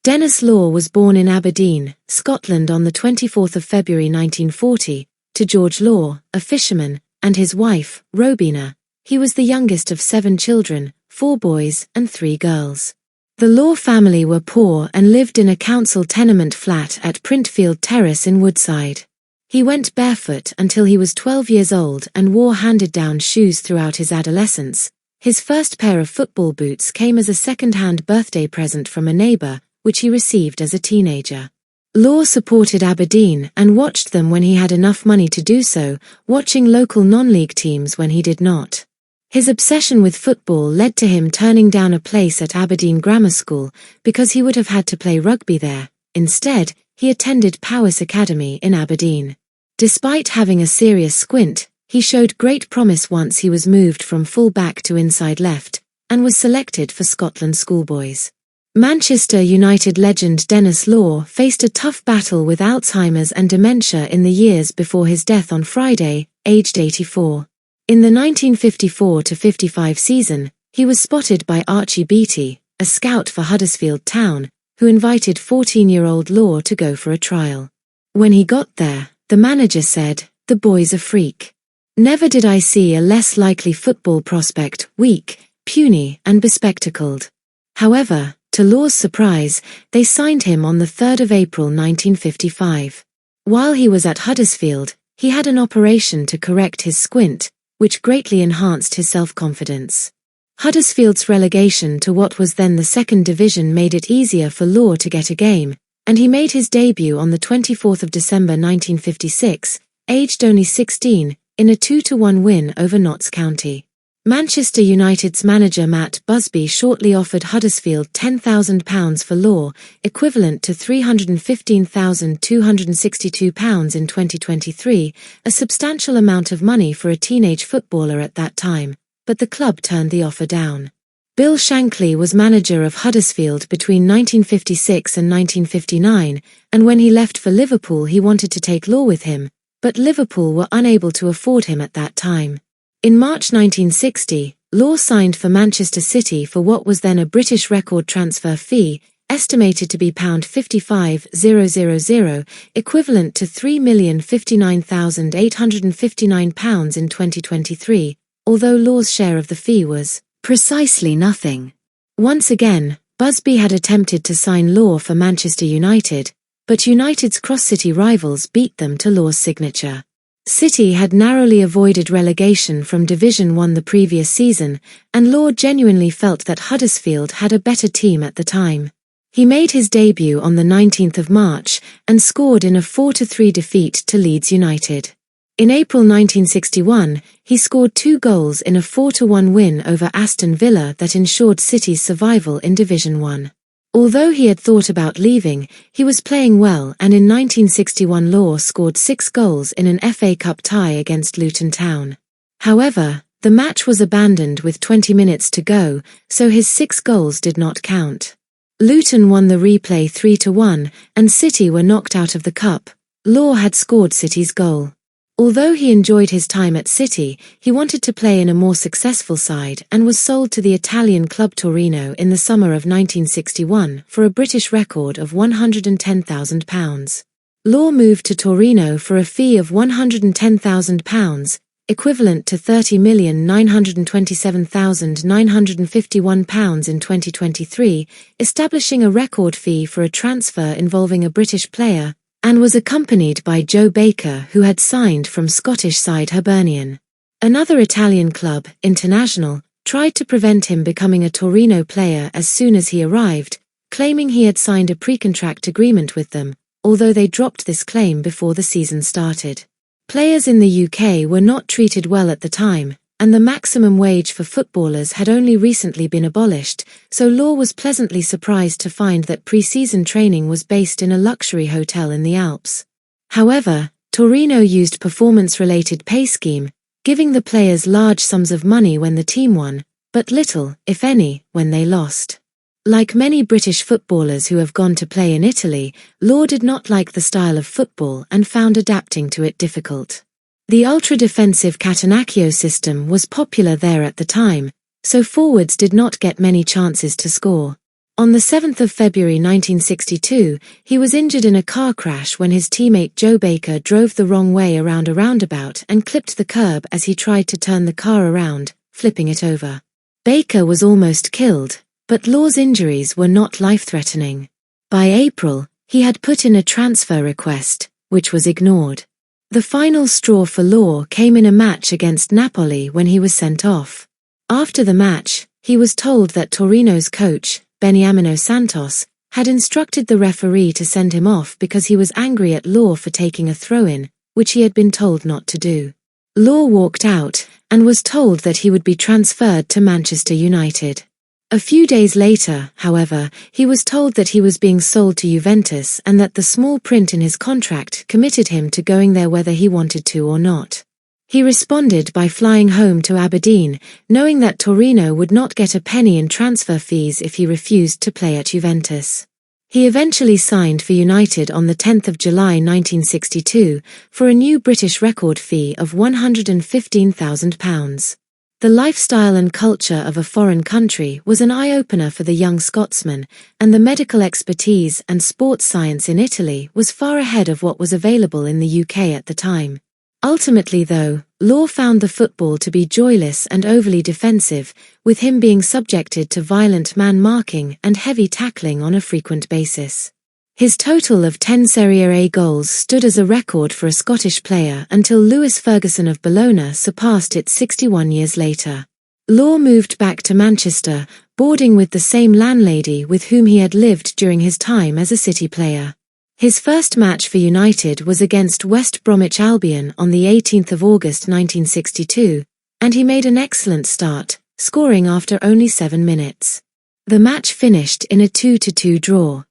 Denis Law was born in Aberdeen, Scotland on the 24th of February 1940, to George Law, a fisherman, and his wife, Robina. He was the youngest of 7 children, 4 boys and 3 girls. The Law family were poor and lived in a council tenement flat at Printfield Terrace in Woodside. He went barefoot until he was 12 years old and wore handed-down shoes throughout his adolescence. His first pair of football boots came as a second-hand birthday present from a neighbour, which he received as a teenager. Law supported Aberdeen and watched them when he had enough money to do so, watching local non-league teams when he did not. His obsession with football led to him turning down a place at Aberdeen Grammar School because he would have had to play rugby there. Instead, he attended Powys Academy in Aberdeen. Despite having a serious squint, he showed great promise once he was moved from full-back to inside left, and was selected for Scotland schoolboys. Manchester United legend Denis Law faced a tough battle with Alzheimer's and dementia in the years before his death on Friday, aged 84. In the 1954-55 season, he was spotted by Archie Beattie, a scout for Huddersfield Town, who invited 14-year-old Law to go for a trial. When he got there, the manager said, "The boy's a freak. Never did I see a less likely football prospect, weak, puny and bespectacled." However, to Law's surprise, they signed him on the 3rd of April 1955. While he was at Huddersfield, he had an operation to correct his squint, which greatly enhanced his self-confidence. Huddersfield's relegation to what was then the second division made it easier for Law to get a game, and he made his debut on the 24th of December 1956, aged only 16, in a 2-1 win over Notts County. Manchester United's manager Matt Busby shortly offered Huddersfield £10,000 for Law, equivalent to £315,262 in 2023, a substantial amount of money for a teenage footballer at that time, but the club turned the offer down. Bill Shankly was manager of Huddersfield between 1956 and 1959, and when he left for Liverpool he wanted to take Law with him, but Liverpool were unable to afford him at that time. In March 1960, Law signed for Manchester City for what was then a British record transfer fee, estimated to be £55,000, equivalent to £3,059,859 in 2023, although Law's share of the fee was precisely nothing. Once again, Busby had attempted to sign Law for Manchester United, but United's cross-city rivals beat them to Law's signature. City had narrowly avoided relegation from Division 1 the previous season, and Law genuinely felt that Huddersfield had a better team at the time. He made his debut on the 19th of March and scored in a 4-3 defeat to Leeds United. In April 1961, he scored 2 goals in a 4-1 win over Aston Villa that ensured City's survival in Division 1. Although he had thought about leaving, he was playing well, and in 1961 Law scored 6 goals in an FA Cup tie against Luton Town. However, the match was abandoned with 20 minutes to go, so his 6 goals did not count. Luton won the replay 3-1, and City were knocked out of the cup. Law had scored City's goal. Although he enjoyed his time at City, he wanted to play in a more successful side and was sold to the Italian club Torino in the summer of 1961 for a British record of £110,000. Law moved to Torino for a fee of £110,000, equivalent to £30,927,951 in 2023, establishing a record fee for a transfer involving a British player, and was accompanied by Joe Baker, who had signed from Scottish side Hibernian. Another Italian club, International, tried to prevent him becoming a Torino player as soon as he arrived, claiming he had signed a pre-contract agreement with them, although they dropped this claim before the season started. Players in the UK were not treated well at the time, and the maximum wage for footballers had only recently been abolished, so Law was pleasantly surprised to find that pre-season training was based in a luxury hotel in the Alps. However, Torino used performance-related pay scheme, giving the players large sums of money when the team won, but little, if any, when they lost. Like many British footballers who have gone to play in Italy, Law did not like the style of football and found adapting to it difficult. The ultra-defensive Catenaccio system was popular there at the time, so forwards did not get many chances to score. On the 7th of February 1962, he was injured in a car crash when his teammate Joe Baker drove the wrong way around a roundabout and clipped the curb as he tried to turn the car around, flipping it over. Baker was almost killed, but Law's injuries were not life-threatening. By April, he had put in a transfer request, which was ignored. The final straw for Law came in a match against Napoli when he was sent off. After the match, he was told that Torino's coach, Beniamino Santos, had instructed the referee to send him off because he was angry at Law for taking a throw-in, which he had been told not to do. Law walked out, and was told that he would be transferred to Manchester United. A few days later, however, he was told that he was being sold to Juventus and that the small print in his contract committed him to going there whether he wanted to or not. He responded by flying home to Aberdeen, knowing that Torino would not get a penny in transfer fees if he refused to play at Juventus. He eventually signed for United on the 10th of July 1962 for a new British record fee of £115,000. The lifestyle and culture of a foreign country was an eye-opener for the young Scotsman, and the medical expertise and sports science in Italy was far ahead of what was available in the UK at the time. Ultimately though, Law found the football to be joyless and overly defensive, with him being subjected to violent man-marking and heavy tackling on a frequent basis. His total of 10 Serie A goals stood as a record for a Scottish player until Lewis Ferguson of Bologna surpassed it 61 years later. Law moved back to Manchester, boarding with the same landlady with whom he had lived during his time as a City player. His first match for United was against West Bromwich Albion on the 18th of August 1962, and he made an excellent start, scoring after only 7 minutes. The match finished in a 2-2 draw.